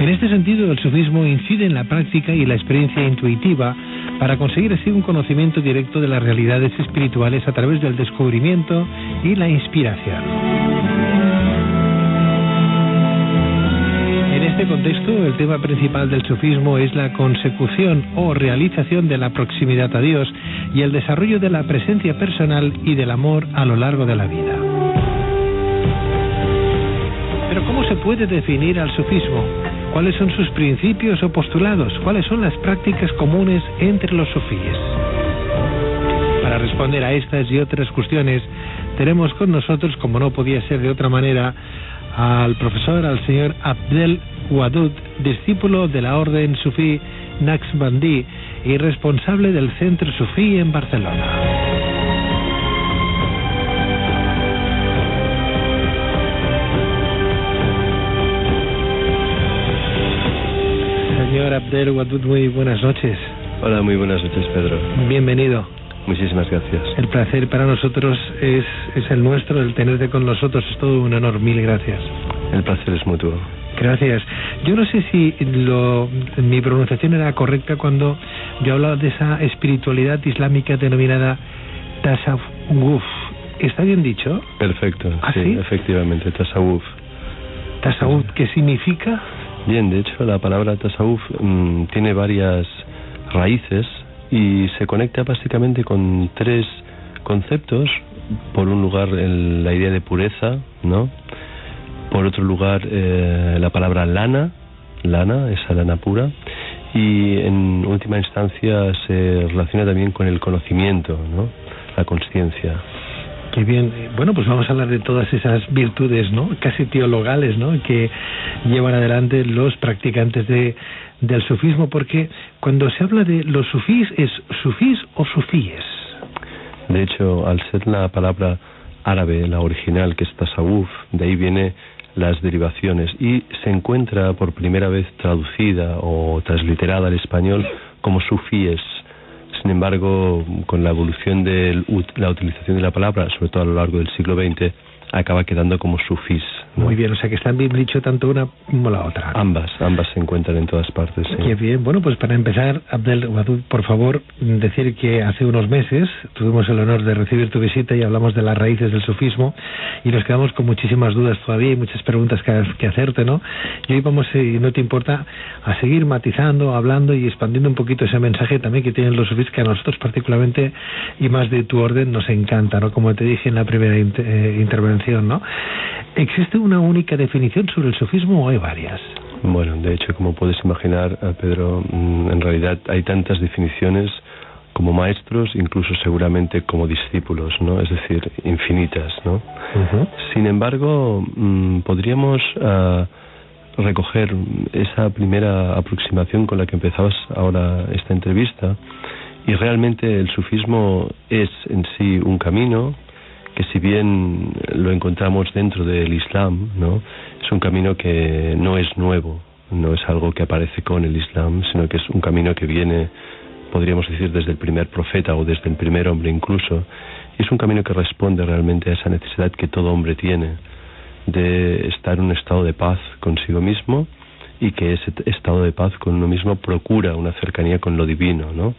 En este sentido, el sufismo incide en la práctica y la experiencia intuitiva para conseguir así un conocimiento directo de las realidades espirituales a través del descubrimiento y la inspiración. En este contexto, el tema principal del sufismo es la consecución o realización de la proximidad a Dios y el desarrollo de la presencia personal y del amor a lo largo de la vida. Pero ¿cómo se puede definir al sufismo? ¿Cuáles son sus principios o postulados? ¿Cuáles son las prácticas comunes entre los sufíes? Para responder a estas y otras cuestiones, tenemos con nosotros, como no podía ser de otra manera, al profesor, al señor Abdel Wadud, discípulo de la orden sufí Naqshbandí y responsable del Centro Sufí en Barcelona. Señor Abdel Wadud, muy buenas noches. Hola, muy buenas noches, Pedro. Bienvenido. Muchísimas gracias. El placer para nosotros es el nuestro, el tenerte con nosotros es todo un honor. Mil gracias. El placer es mutuo. Gracias. Yo no sé si mi pronunciación era correcta cuando yo hablaba de esa espiritualidad islámica denominada tasawuf. ¿Está bien dicho? Perfecto. ¿Ah, sí? Sí, efectivamente, tasawuf. ¿Tasawuf qué significa? Bien, de hecho la palabra tasawuf tiene varias raíces y se conecta básicamente con tres conceptos. Por un lugar la idea de pureza, ¿no? Por otro lugar la palabra lana, esa lana pura, y en última instancia se relaciona también con el conocimiento, ¿no? La consciencia. Qué bien. Bueno, pues vamos a hablar de todas esas virtudes, ¿no? Casi teologales, ¿no? Que llevan adelante los practicantes del sufismo, porque cuando se habla de los sufís, ¿es sufís o sufíes? De hecho, al ser la palabra árabe, la original, que es tasawuf, de ahí viene las derivaciones y se encuentra por primera vez traducida o transliterada al español como sufíes. Sin embargo, con la evolución de la utilización de la palabra, sobre todo a lo largo del siglo XX, acaba quedando como sufís, ¿no? Muy bien, o sea que están bien dicho tanto una como la otra. Ambas se encuentran en todas partes. Sí. Qué bien. Bueno, pues para empezar, Abdel Wadud, por favor, decir que hace unos meses tuvimos el honor de recibir tu visita y hablamos de las raíces del sufismo y nos quedamos con muchísimas dudas todavía y muchas preguntas que hacerte, ¿no? Y hoy vamos, si no te importa, a seguir matizando, hablando y expandiendo un poquito ese mensaje también que tienen los sufís, que a nosotros particularmente y más de tu orden nos encanta, ¿no? Como te dije en la primera intervención, ¿no? ¿Existe una única definición sobre el sufismo o hay varias? Bueno, de hecho, como puedes imaginar, Pedro, en realidad hay tantas definiciones como maestros, incluso seguramente como discípulos, ¿no? Es decir, infinitas, ¿no? Uh-huh. Sin embargo, podríamos recoger esa primera aproximación con la que empezabas ahora esta entrevista, y realmente el sufismo es en sí un camino que, si bien lo encontramos dentro del Islam, ¿no? Es un camino que no es nuevo, no es algo que aparece con el Islam, sino que es un camino que viene, podríamos decir, desde el primer profeta o desde el primer hombre incluso, y es un camino que responde realmente a esa necesidad que todo hombre tiene de estar en un estado de paz consigo mismo, y que ese estado de paz con uno mismo procura una cercanía con lo divino, ¿no?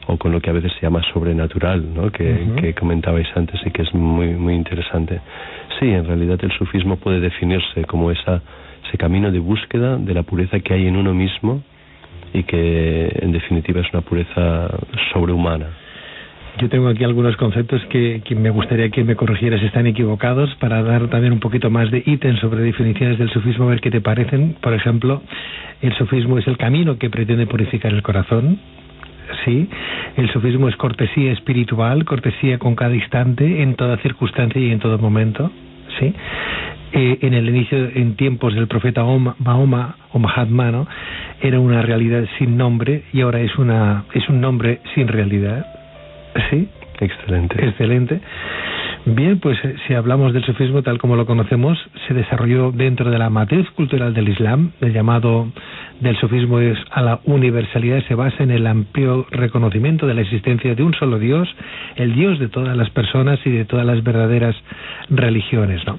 O con lo que a veces se llama sobrenatural, ¿no? Que comentabais antes y que es muy, muy interesante. Sí, en realidad el sufismo puede definirse como ese camino de búsqueda de la pureza que hay en uno mismo, y que en definitiva es una pureza sobrehumana. Yo tengo aquí algunos conceptos que me gustaría que me corrigieras si están equivocados, para dar también un poquito más de ítems sobre definiciones del sufismo, a ver qué te parecen. Por ejemplo, el sufismo es el camino que pretende purificar el corazón. Sí, el sufismo es cortesía espiritual, cortesía con cada instante, en toda circunstancia y en todo momento. Sí, en el inicio, en tiempos del profeta Mahoma o Mahatma, ¿no? Era una realidad sin nombre y ahora es un nombre sin realidad. Sí, excelente. Bien, pues si hablamos del sufismo tal como lo conocemos, se desarrolló dentro de la matriz cultural del Islam. El llamado del sufismo es a la universalidad, se basa en el amplio reconocimiento de la existencia de un solo Dios, el Dios de todas las personas y de todas las verdaderas religiones, ¿no?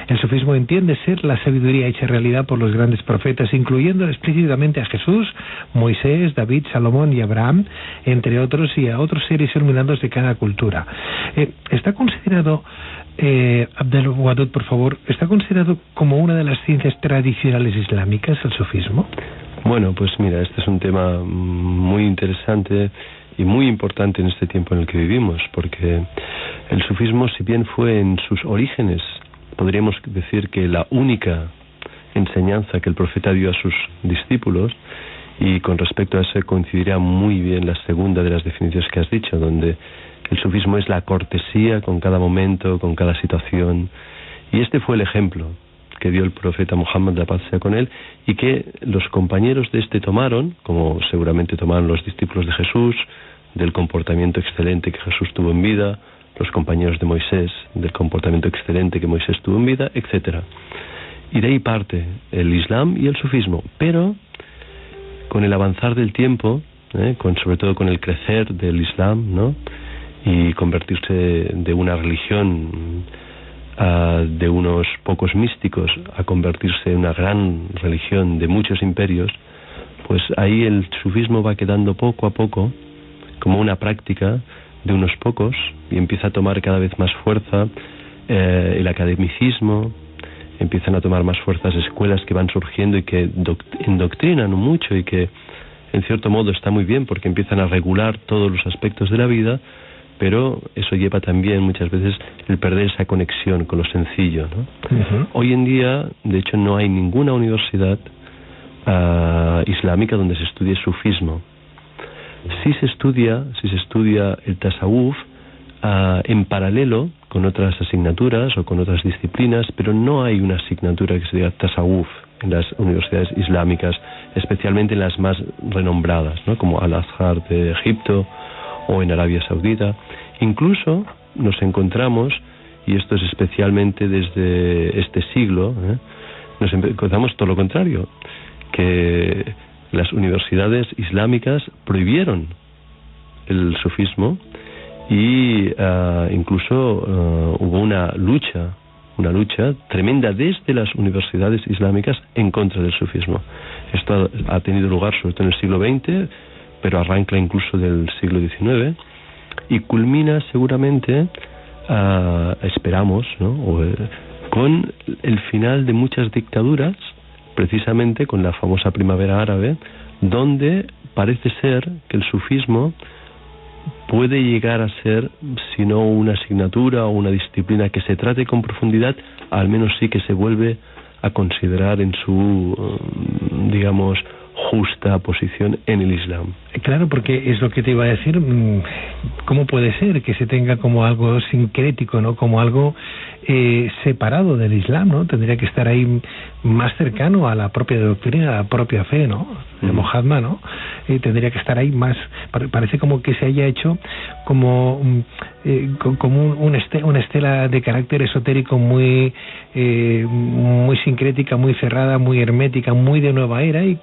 El sufismo entiende ser la sabiduría hecha realidad por los grandes profetas, incluyendo explícitamente a Jesús, Moisés, David, Salomón y Abraham, entre otros, y a otros seres iluminados de cada cultura. ¿Está considerado, Abdelwadud, por favor, está considerado como una de las ciencias tradicionales islámicas el sufismo? Bueno, pues mira, este es un tema muy interesante y muy importante en este tiempo en el que vivimos, porque el sufismo, si bien fue en sus orígenes, podríamos decir que la única enseñanza que el profeta dio a sus discípulos, y con respecto a eso coincidiría muy bien la segunda de las definiciones que has dicho, donde el sufismo es la cortesía con cada momento, con cada situación, y este fue el ejemplo que dio el profeta Muhammad, la paz sea con él, y que los compañeros de este tomaron, como seguramente tomaron los discípulos de Jesús, del comportamiento excelente que Jesús tuvo en vida, los compañeros de Moisés, del comportamiento excelente que Moisés tuvo en vida, etcétera. Y de ahí parte el Islam y el sufismo, pero con el avanzar del tiempo, sobre todo con el crecer del Islam, ¿no?, y convertirse de una religión de unos pocos místicos a convertirse en una gran religión de muchos imperios, pues ahí el sufismo va quedando poco a poco como una práctica de unos pocos, y empieza a tomar cada vez más fuerza el academicismo, empiezan a tomar más fuerzas escuelas que van surgiendo y que endoctrinan mucho, y que en cierto modo está muy bien porque empiezan a regular todos los aspectos de la vida, pero eso lleva también muchas veces el perder esa conexión con lo sencillo, ¿no? Uh-huh. Hoy en día, de hecho, no hay ninguna universidad islámica donde se estudie sufismo. Sí se estudia el tasawuf en paralelo con otras asignaturas o con otras disciplinas, pero no hay una asignatura que se diga tasawuf en las universidades islámicas, especialmente en las más renombradas, ¿no?, como Al-Azhar de Egipto o en Arabia Saudita. Incluso nos encontramos, y esto es especialmente desde este siglo, nos encontramos todo lo contrario, que las universidades islámicas prohibieron el sufismo, y incluso hubo una lucha tremenda desde las universidades islámicas en contra del sufismo. Esto ha tenido lugar sobre todo en el siglo XX, pero arranca incluso del siglo XIX y culmina seguramente, esperamos, ¿no?, con el final de muchas dictaduras, precisamente con la famosa primavera árabe, donde parece ser que el sufismo puede llegar a ser, si no una asignatura o una disciplina que se trate con profundidad, al menos sí que se vuelve a considerar en su, digamos, justa posición en el Islam. Claro, porque es lo que te iba a decir. ¿Cómo puede ser que se tenga como algo sincrético, ¿no?, como algo separado del Islam, ¿no? Tendría que estar ahí más cercano a la propia doctrina, a la propia fe, ¿no?, de Mohammed, ¿no? Tendría que estar ahí más. Parece como que se haya hecho como una estela de carácter esotérico muy sincrética, muy cerrada, muy hermética, muy de nueva era, y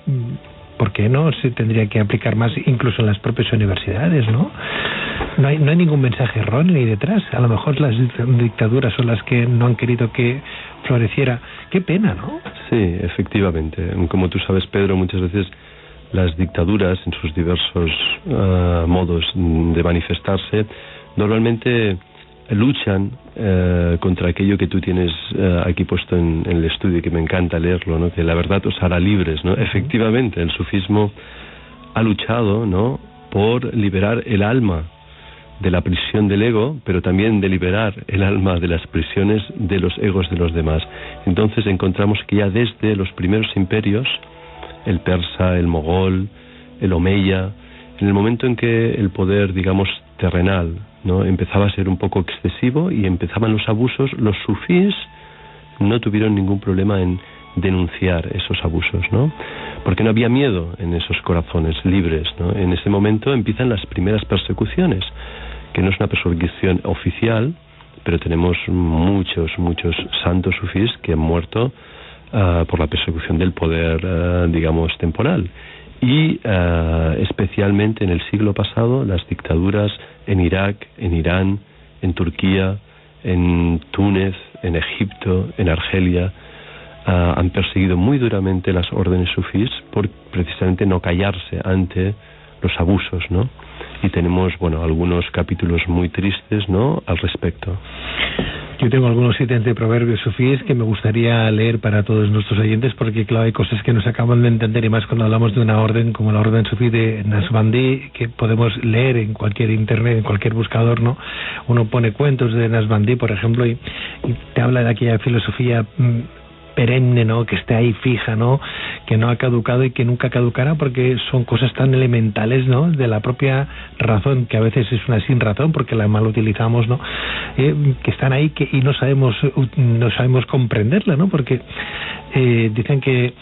¿por qué no se tendría que aplicar más incluso en las propias universidades, ¿no? No hay ningún mensaje erróneo ahí detrás. A lo mejor las dictaduras son las que no han querido que floreciera. Qué pena, ¿no? Sí, efectivamente. Como tú sabes, Pedro, muchas veces las dictaduras, en sus diversos modos de manifestarse, normalmente luchan contra aquello que tú tienes aquí puesto en el estudio, que me encanta leerlo, ¿no?, que la verdad os hará libres, ¿no? Efectivamente, el sufismo ha luchado, ¿no?, por liberar el alma de la prisión del ego, pero también de liberar el alma de las prisiones de los egos de los demás. Entonces encontramos que ya desde los primeros imperios, el persa, el mogol, el omeya, en el momento en que el poder, digamos, terrenal, ¿no?, empezaba a ser un poco excesivo y empezaban los abusos, los sufís no tuvieron ningún problema en denunciar esos abusos, ¿no?, porque no había miedo en esos corazones libres, ¿no? En ese momento empiezan las primeras persecuciones, que no es una persecución oficial, pero tenemos muchos santos sufís que han muerto por la persecución del poder, digamos, temporal. Y especialmente en el siglo pasado, las dictaduras en Irak, en Irán, en Turquía, en Túnez, en Egipto, en Argelia, han perseguido muy duramente las órdenes sufís por precisamente no callarse ante los abusos, ¿no? Y tenemos, bueno, algunos capítulos muy tristes, ¿no?, al respecto. Yo tengo algunos ítems de proverbios sufíes que me gustaría leer para todos nuestros oyentes, porque claro, hay cosas que nos acaban de entender, y más cuando hablamos de una orden como la orden sufí de Naqshbandí, que podemos leer en cualquier internet, en cualquier buscador, ¿no? Uno pone cuentos de Naqshbandí, por ejemplo, y te habla de aquella filosofía perenne, ¿no?, que esté ahí fija, ¿no?, que no ha caducado y que nunca caducará, porque son cosas tan elementales, ¿no?, de la propia razón, que a veces es una sin razón porque la mal utilizamos, ¿no?, que están ahí y no sabemos comprenderla, ¿no?, porque dicen que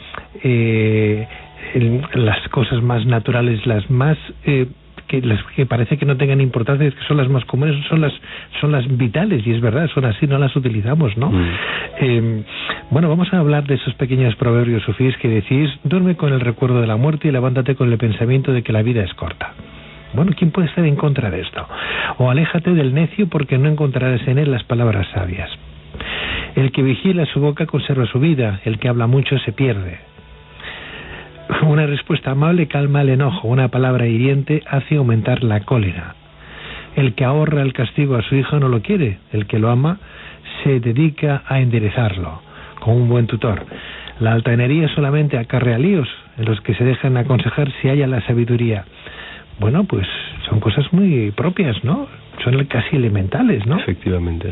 las cosas más naturales, las más las que parece que no tengan importancia, es que son las más comunes, son las vitales, y es verdad, son así, no las utilizamos, ¿no? Bueno, vamos a hablar de esos pequeños proverbios sufíes que decís: duerme con el recuerdo de la muerte y levántate con el pensamiento de que la vida es corta. Bueno, ¿quién puede estar en contra de esto? O aléjate del necio, porque no encontrarás en él las palabras sabias. El que vigila su boca conserva su vida, el que habla mucho se pierde. Una respuesta amable calma el enojo, una palabra hiriente hace aumentar la cólera. El que ahorra el castigo a su hijo no lo quiere, el que lo ama se dedica a enderezarlo, con un buen tutor. La altanería solamente acarrea líos, en los que se dejan aconsejar si haya la sabiduría. Bueno, pues son cosas muy propias, ¿no? Son casi elementales, ¿no? Efectivamente,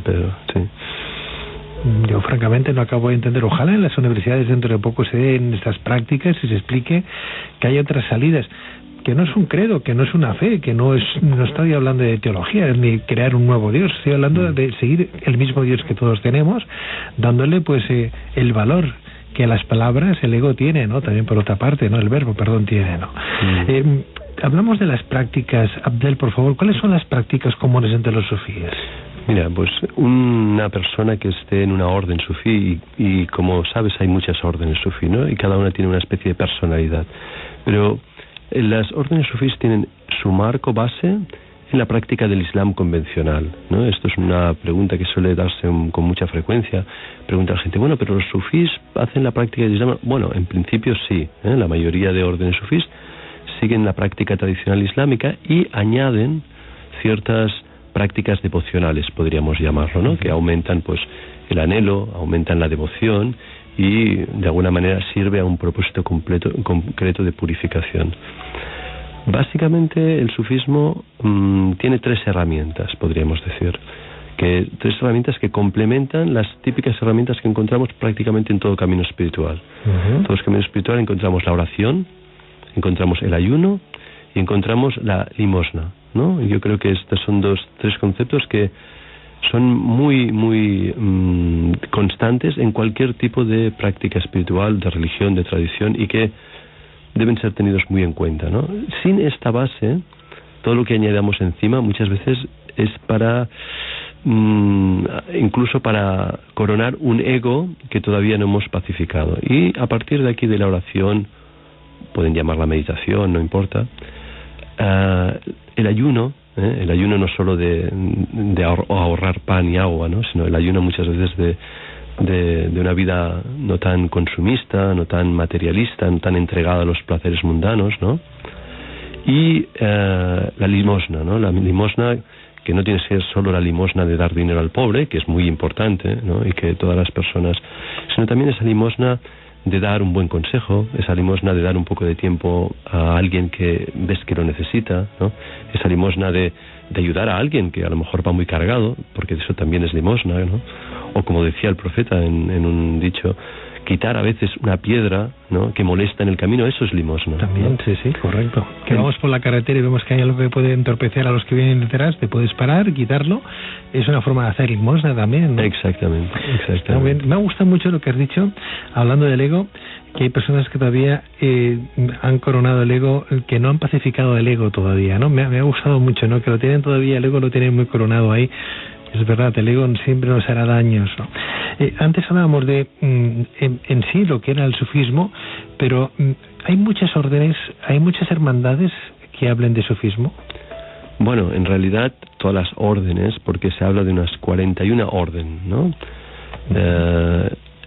Pedro, sí. Yo francamente no acabo de entender. Ojalá en las universidades dentro de poco se den estas prácticas y se explique que hay otras salidas, que no es un credo, que no es una fe, que no estoy hablando de teología ni crear un nuevo Dios, estoy hablando de seguir el mismo Dios que todos tenemos, dándole pues el valor que las palabras, el ego tiene, ¿no? También por otra parte, ¿no? El verbo, perdón, tiene, ¿no? Hablamos de las prácticas. Abdel, por favor, ¿cuáles son las prácticas comunes entre los sufíes? Mira, pues una persona que esté en una orden sufí, y como sabes hay muchas órdenes sufí, ¿no?, y cada una tiene una especie de personalidad, pero las órdenes sufís tienen su marco base en la práctica del Islam convencional, ¿no? Esto es una pregunta que suele darse con mucha frecuencia. Pregunta a la gente: bueno, pero los sufís hacen la práctica del Islam. Bueno, en principio sí, la mayoría de órdenes sufís siguen la práctica tradicional islámica y añaden ciertas prácticas devocionales, podríamos llamarlo, ¿no?, que aumentan pues el anhelo, aumentan la devoción y de alguna manera sirve a un propósito concreto de purificación. Básicamente el sufismo tiene tres herramientas, podríamos decir, tres herramientas que complementan las típicas herramientas que encontramos prácticamente en todo camino espiritual. En todo camino espiritual encontramos la oración, encontramos el ayuno y encontramos la limosna, ¿no? Yo creo que estos son tres conceptos que son muy constantes en cualquier tipo de práctica espiritual, de religión, de tradición, y que deben ser tenidos muy en cuenta, ¿no? Sin esta base, todo lo que añadamos encima muchas veces es para incluso para coronar un ego que todavía no hemos pacificado. Y a partir de aquí, de la oración, pueden llamarla meditación, no importa, el ayuno no solo de ahorrar pan y agua, ¿no?, sino el ayuno muchas veces de una vida no tan consumista, no tan materialista, no tan entregada a los placeres mundanos, ¿no? Y la limosna, ¿no? La limosna, que no tiene que ser solo la limosna de dar dinero al pobre, que es muy importante, ¿no?, y que todas las personas, sino también esa limosna de dar un buen consejo, esa limosna de dar un poco de tiempo a alguien que ves que lo necesita, ¿no?, esa limosna de ayudar a alguien que a lo mejor va muy cargado, porque eso también es limosna, ¿no? O como decía el profeta en un dicho, quitar a veces una piedra, ¿no?, que molesta en el camino, eso es limosna. También, ¿no? sí, correcto. Que vamos por la carretera y vemos que hay algo que puede entorpecer a los que vienen detrás, te puedes parar, quitarlo, es una forma de hacer limosna también, ¿no? Exactamente. Me gusta mucho lo que has dicho, hablando del ego, que hay personas que todavía han coronado el ego, que no han pacificado el ego todavía, ¿no? Me ha gustado mucho, ¿no?, que lo tienen todavía, el ego lo tienen muy coronado ahí. Es verdad, el ego siempre nos hará daños, ¿no? Antes hablábamos de en sí lo que era el sufismo, pero hay muchas órdenes, hay muchas hermandades que hablen de sufismo. Bueno, en realidad todas las órdenes, porque se habla de unas 41 órdenes, ¿no?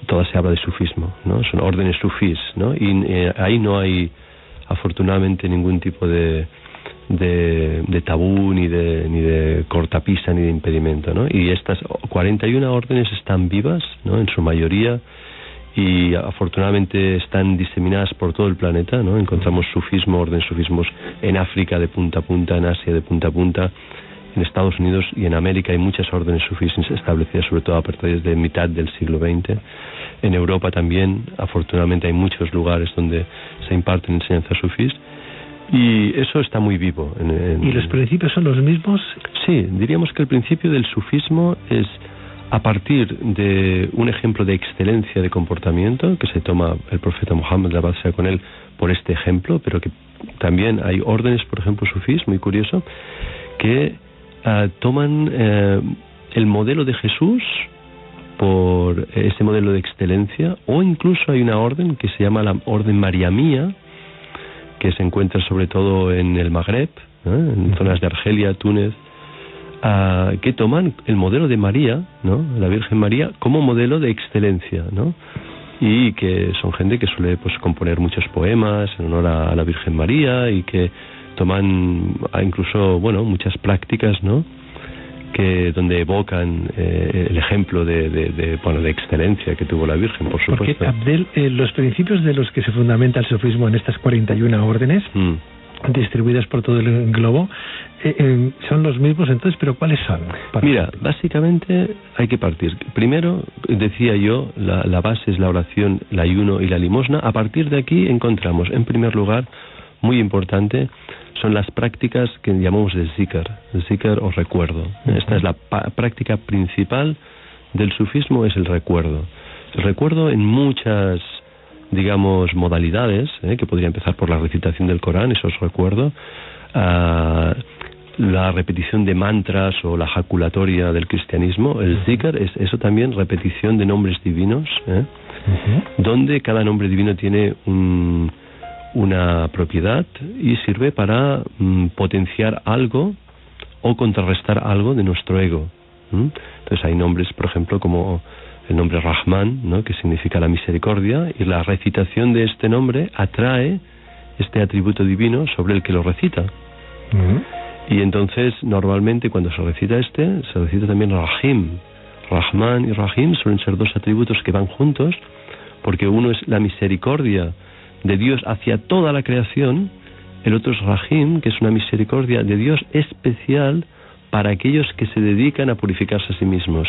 Todas se habla de sufismo, ¿no? Son órdenes sufís, ¿no? Y ahí no hay, afortunadamente, ningún tipo de tabú, ni de cortapisa, ni de impedimento, ¿no? Y estas 41 órdenes están vivas, ¿no? En su mayoría, y afortunadamente están diseminadas por todo el planeta, ¿no? Encontramos órdenes sufismos en África de punta a punta, en Asia de punta a punta, en Estados Unidos y en América hay muchas órdenes sufís establecidas, sobre todo a partir de mitad del siglo XX. En Europa también, afortunadamente, hay muchos lugares donde se imparten enseñanzas sufís, y eso está muy vivo. ¿Y los principios son los mismos? Sí, diríamos que el principio del sufismo es a partir de un ejemplo de excelencia de comportamiento que se toma el profeta Muhammad, la paz sea con él, por este ejemplo, pero que también hay órdenes, por ejemplo, sufís, muy curioso, que toman el modelo de Jesús por ese modelo de excelencia, o incluso hay una orden que se llama la orden mariamía, que se encuentra sobre todo en el Magreb, en zonas de Argelia, Túnez, que toman el modelo de María, ¿no? La Virgen María, como modelo de excelencia, ¿no? Y que son gente que suele pues componer muchos poemas en honor a la Virgen María, y que toman incluso, bueno, muchas prácticas, ¿no? Que donde evocan el ejemplo de excelencia que tuvo la Virgen, por supuesto. Porque, Abdel, los principios de los que se fundamenta el sufismo en estas 41 órdenes distribuidas por todo el globo son los mismos, entonces, pero ¿cuáles son? Mira, básicamente hay que partir. Primero, decía yo, la base es la oración, el ayuno y la limosna. A partir de aquí encontramos, en primer lugar, muy importante, son las prácticas que llamamos de zikr o recuerdo. Esta es la práctica principal del sufismo, es el recuerdo. El recuerdo en muchas, digamos, modalidades, que podría empezar por la recitación del Corán, eso os recuerdo, la repetición de mantras o la jaculatoria del cristianismo. El zikr es eso también, repetición de nombres divinos, donde cada nombre divino tiene una propiedad y sirve para potenciar algo o contrarrestar algo de nuestro ego. Entonces hay nombres, por ejemplo, como el nombre Rahman, ¿no? Que significa la misericordia, y la recitación de este nombre atrae este atributo divino sobre el que lo recita. Y entonces normalmente cuando se recita se recita también Rahim. Rahman y Rahim suelen ser dos atributos que van juntos, porque uno es la misericordia de Dios hacia toda la creación, el otro es Rahim, que es una misericordia de Dios especial para aquellos que se dedican a purificarse a sí mismos.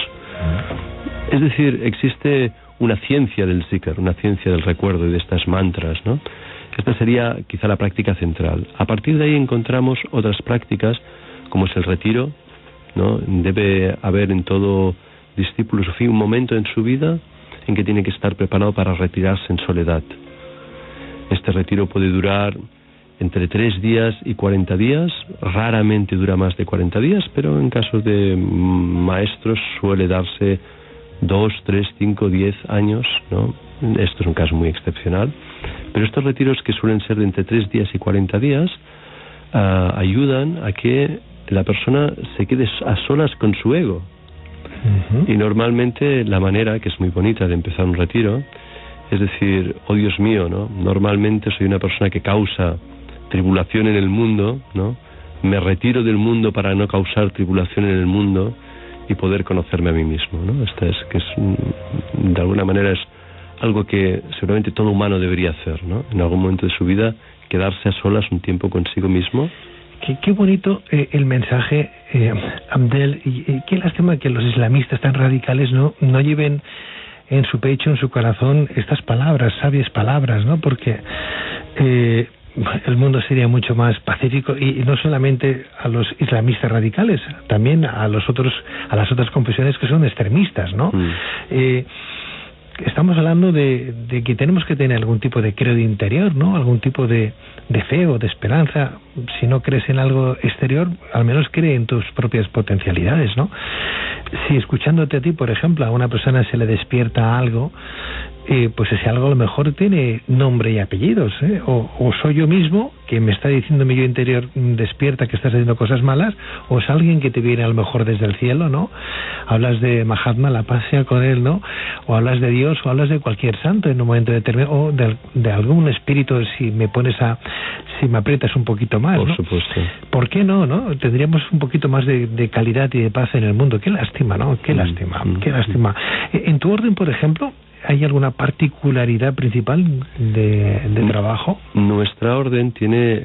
Es decir, existe una ciencia del zikr, una ciencia del recuerdo y de estas mantras, ¿no? Esta sería quizá la práctica central. A partir de ahí encontramos otras prácticas, como es el retiro, ¿no? Debe haber en todo discípulo sufí un momento en su vida en que tiene que estar preparado para retirarse en soledad. Este retiro puede durar entre 3 días y 40 días, raramente dura más de 40 días, pero en casos de maestros suele darse 2, 3, 5, 10 años, ¿no? Esto es un caso muy excepcional, pero estos retiros, que suelen ser de entre 3 días y 40 días, ayudan a que la persona se quede a solas con su ego. Y normalmente la manera, que es muy bonita, de empezar un retiro, es decir, oh Dios mío, ¿no? Normalmente soy una persona que causa tribulación en el mundo, ¿no? Me retiro del mundo para no causar tribulación en el mundo y poder conocerme a mí mismo, ¿no? De alguna manera es algo que seguramente todo humano debería hacer, ¿no? En algún momento de su vida, quedarse a solas un tiempo consigo mismo. Qué bonito el mensaje, Abdel, y qué lástima que los islamistas tan radicales no lleven en su pecho, en su corazón, estas palabras, sabias palabras, ¿no? Porque el mundo sería mucho más pacífico, y no solamente a los islamistas radicales, también a las otras confesiones que son extremistas, ¿no? Estamos hablando de que tenemos que tener algún tipo de credo interior, ¿no? Algún tipo de fe o de esperanza. Si no crees en algo exterior, al menos cree en tus propias potencialidades, ¿no? Si escuchándote a ti, por ejemplo, a una persona se le despierta algo, pues ese algo a lo mejor tiene nombre y apellidos, o soy yo mismo que me está diciendo mi yo interior, despierta, que estás haciendo cosas malas, o es alguien que te viene a lo mejor desde el cielo, ¿no? Hablas de Mahatma, la paz sea con él, ¿no? O hablas de Dios, o hablas de cualquier santo en un momento determinado, o de algún espíritu, si me aprietas un poquito más, ¿no? Por supuesto. ¿Por qué no? Tendríamos un poquito más de calidad y de paz en el mundo. Qué lástima, ¿no? Qué lástima. En tu orden, por ejemplo, ¿hay alguna particularidad principal de trabajo? Nuestra orden tiene,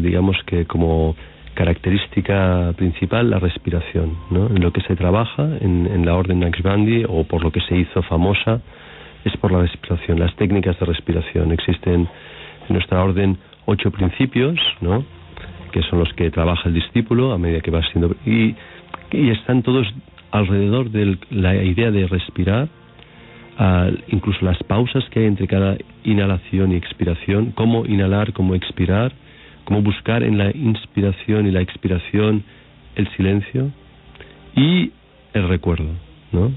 digamos que como característica principal la respiración, ¿no? En lo que se trabaja en la orden Naqshbandi, o por lo que se hizo famosa, es por la respiración, las técnicas de respiración. Existen en nuestra orden 8 principios, ¿no? Que son los que trabaja el discípulo a medida que va siendo... Y están todos alrededor de la idea de respirar, incluso las pausas que hay entre cada inhalación y expiración, cómo inhalar, cómo expirar, cómo buscar en la inspiración y la expiración el silencio y el recuerdo, ¿no?